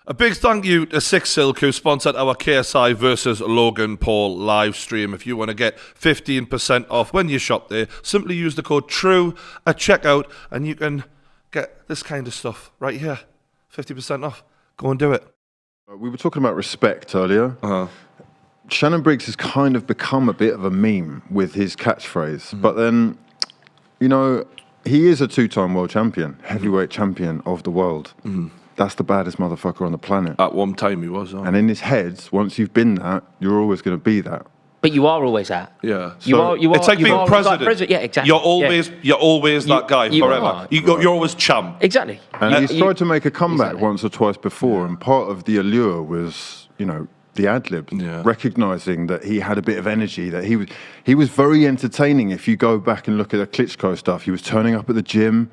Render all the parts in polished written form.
A big thank you to SikSilk, who sponsored our KSI versus Logan Paul live stream. If you want to get 15% off when you shop there, simply use the code TRUE at checkout and you can get this kind of stuff right here. 50% off. Go and do it. We were talking about respect earlier. Shannon Briggs has kind of become a bit of a meme with his catchphrase. But then, you know, he is a two-time world champion, heavyweight champion of the world. That's the baddest motherfucker on the planet. At one time he was. And in his head, once you've been that, you're always going to be that. But you are always that. Yeah. You are. It's like being president. Yeah, exactly. You're always that guy forever. You're always champ. Exactly. And he's tried to make a comeback once or twice before, and part of the allure was, you know, the ad-lib, recognising that he had a bit of energy, that he was very entertaining. If you go back and look at the Klitschko stuff, he was turning up at the gym,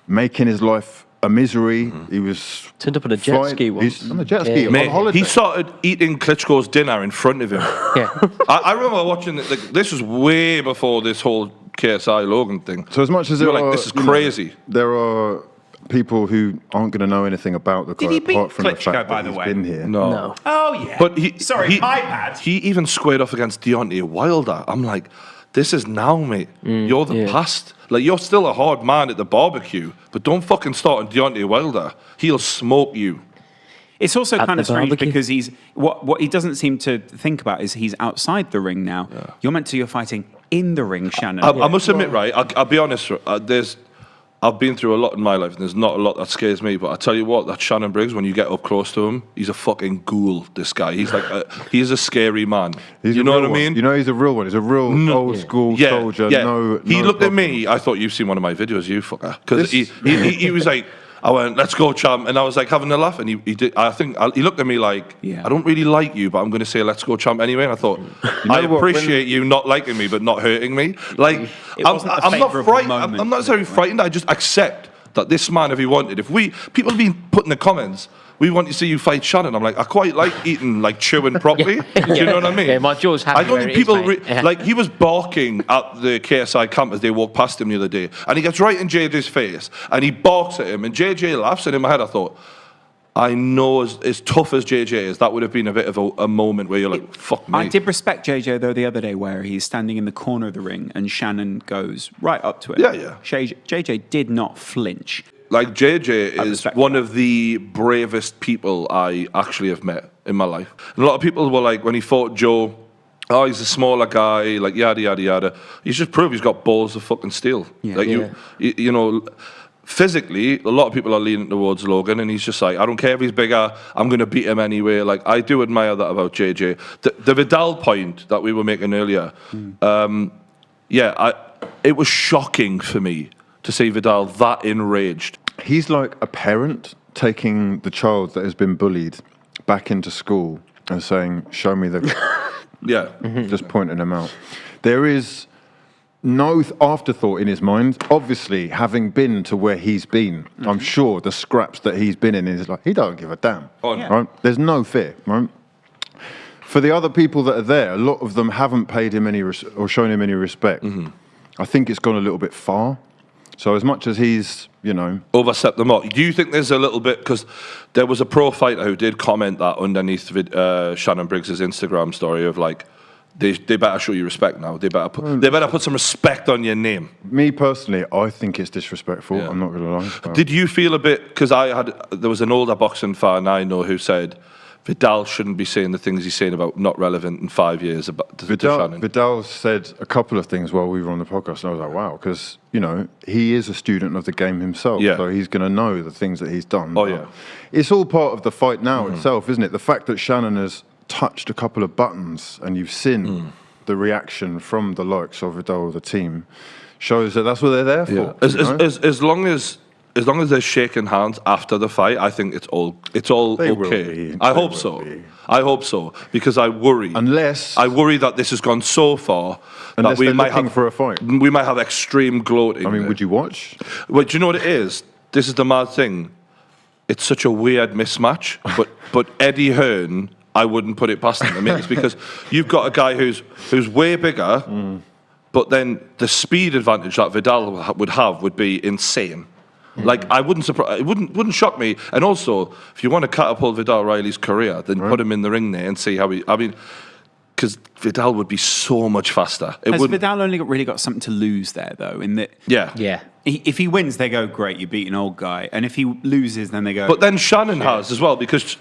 making his life a misery. He was turned up on a jet ski once. He's on a jet ski on holiday. He started eating Klitschko's dinner in front of him. I remember watching it. This was way before this whole KSI Logan thing. So as much as this is crazy. There are people who aren't going to know anything about the guy. Did he beat apart from Klitschko, the fact by that the he's way? been here. No. Oh yeah. But my bad. He even squared off against Deontay Wilder. I'm like, this is now, mate. You're the past. Like, you're still a hard man at the barbecue, but don't fucking start on Deontay Wilder. He'll smoke you. It's also At kind of the strange barbecue. because he's what he doesn't seem to think about is he's outside the ring now. You're fighting in the ring, Shannon. I must admit, right, I'll be honest, I've been through a lot in my life, and there's not a lot that scares me, but I tell you what, that Shannon Briggs, when you get up close to him, he's a fucking ghoul, this guy. He's like, he's a scary man. You know what I mean? You know, he's a real one. He's a real old school soldier. No, he looked problem. at me, I thought you've seen one of my videos, you fucker. Because he was like, I went, let's go, champ. And I was like having a laugh. And he did. I think he looked at me like, I don't really like you, but I'm going to say, let's go, champ, anyway. And I thought, I appreciate you not liking me, but not hurting me. Like, I'm not frightened. I'm not necessarily frightened. I just accept that this man, if he wanted, people have been putting in the comments, we want to see you fight Shannon. I'm like, I quite like eating, like chewing properly. Do you know what I mean? Yeah, my jaw's happy. I don't think people like, he was barking at the KSI camp as they walked past him the other day, and he gets right in JJ's face, and he barks at him, and JJ laughs, and in my head I thought, I know as tough as JJ is, that would have been a bit of a moment where you're like, fuck me. I did respect JJ, though, the other day, where he's standing in the corner of the ring and Shannon goes right up to it. Yeah. JJ did not flinch. Like, JJ is one of the bravest people I actually have met in my life. And a lot of people were like, when he fought Joe, oh, he's a smaller guy, like, yada, yada, yada. He's just proved he's got balls of fucking steel. You know, physically, a lot of people are leaning towards Logan, and he's just like, I don't care if he's bigger, I'm going to beat him anyway. Like, I do admire that about JJ. The Vidal point that we were making earlier, it was shocking for me to see Vidal that enraged. He's like a parent taking the child that has been bullied back into school and saying, show me the... Just pointing them out. There is no afterthought in his mind. Obviously, having been to where he's been, I'm sure the scraps that he's been in is like, he don't give a damn. Right? There's no fear, right? For the other people that are there, a lot of them haven't paid him any or shown him any respect. I think it's gone a little bit far. So as much as he's, you know... overstepped the mark. Do you think there's a little bit... Because there was a pro fighter who did comment that underneath Shannon Briggs' Instagram story of like, they better show you respect now. They better put some respect on your name. Me personally, I think it's disrespectful. I'm not going to lie. But. Did you feel a bit... Because there was an older boxing fan I know who said Vidal shouldn't be saying the things he's saying about not relevant in 5 years about Shannon. Vidal said a couple of things while we were on the podcast, and I was like, wow, because, you know, he is a student of the game himself, so he's going to know the things that he's done. It's all part of the fight now itself, isn't it? The fact that Shannon has touched a couple of buttons and you've seen the reaction from the likes of Vidal, the team, shows that that's what they're there for. As long as they're shaking hands after the fight, I think it's all okay. I hope so because I worry. I worry that this has gone so far that we might have for a fight. We might have extreme gloating. I mean, would you watch? Well, do you know what it is? This is the mad thing. It's such a weird mismatch. but Eddie Hearn, I wouldn't put it past him. I mean, it's because you've got a guy who's way bigger, but then the speed advantage that Vidal would have would be insane. Like, I wouldn't surprise. It wouldn't shock me. And also, if you want to catapult Vidal Riley's career, then put him in the ring there and see how he. I mean, because Viddal would be so much faster. Has Vidal only really got something to lose there, though? In that, yeah. If he wins, they go, great, you beat an old guy. And if he loses, then they go... But then Shannon has as well, because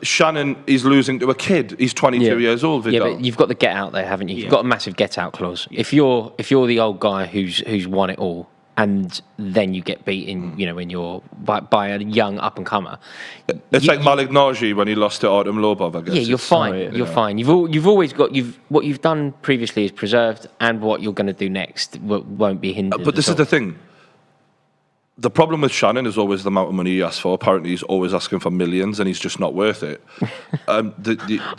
Shannon is losing to a kid. He's 22 years old, Vidal. Yeah, but you've got the get out there, haven't you? You've got a massive get out clause. If you're the old guy who's won it all, and then you get beaten, when you're by a young up and comer. It's like Malik Naji when he lost to Artem Lobov, I guess. Yeah, you're fine. You're fine. You've always got what you've done previously is preserved, and what you're going to do next won't be hindered. But this is the thing. The problem with Shannon is always the amount of money he asks for. Apparently, he's always asking for millions, and he's just not worth it. I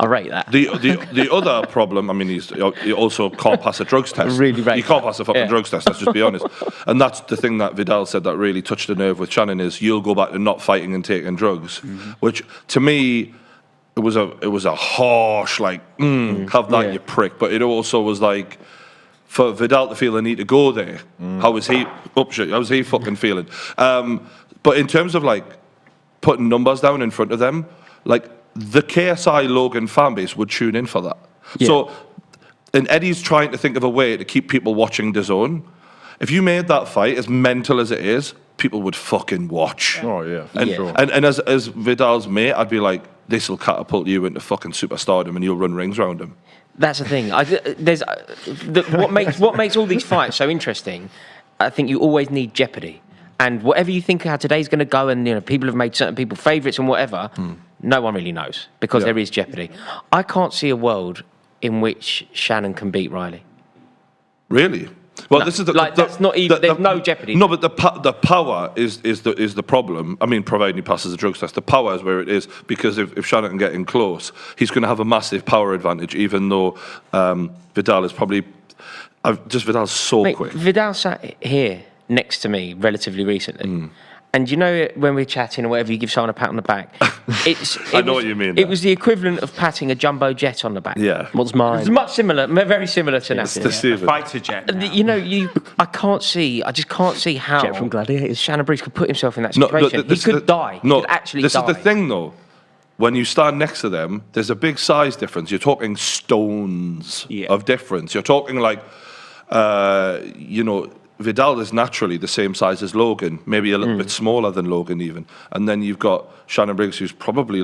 rate that. The other problem, I mean, he also can't pass a drugs test. Really rate he can't pass a fucking drugs test. Let's just be honest. And that's the thing that Vidal said that really touched the nerve with Shannon is you'll go back to not fighting and taking drugs, which to me it was a harsh have that you prick. But it also was like. For Vidal to feel the need to go there, how was he fucking feeling? But in terms of putting numbers down in front of them, the KSI Logan fan base would tune in for that. Yeah. So, and Eddie's trying to think of a way to keep people watching DAZN. If you made that fight as mental as it is, people would fucking watch. Oh yeah, sure. And as Vidal's mate, I'd be like, this will catapult you into fucking superstardom, and you'll run rings around him. That's the thing. What makes all these fights so interesting. I think you always need jeopardy, and whatever you think how today's going to go, and people have made certain people favourites and whatever. No one really knows because there is jeopardy. I can't see a world in which Shannon can beat Riley. Really? Well, no, this is that's not even. There's no jeopardy. No, but the power is the problem. I mean, providing he passes the drugs test, the power is where it is because if Shannon can get in close, he's going to have a massive power advantage. Even though Vidal is probably Vidal's so quick. Vidal sat here next to me relatively recently. And when we're chatting or whatever, you give someone a pat on the back. I know what you mean. It was the equivalent of patting a jumbo jet on the back. Yeah. What's mine? It's much similar, very similar to that. It's the fighter jet. I just can't see how Jet from Gladiators. Shannon Briggs could put himself in that situation. He could die. He could actually die. This is the thing, though. When you stand next to them, there's a big size difference. You're talking stones of difference. You're talking Vidal is naturally the same size as Logan, maybe a little bit smaller than Logan even. And then you've got Shannon Briggs, who's probably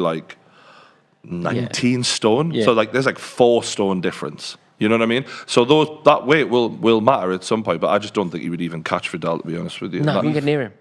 19 stone. Yeah. So there's 4 stone difference. You know what I mean? So that weight will matter at some point, but I just don't think he would even catch Vidal, to be honest with you. No, he wouldn't get near him.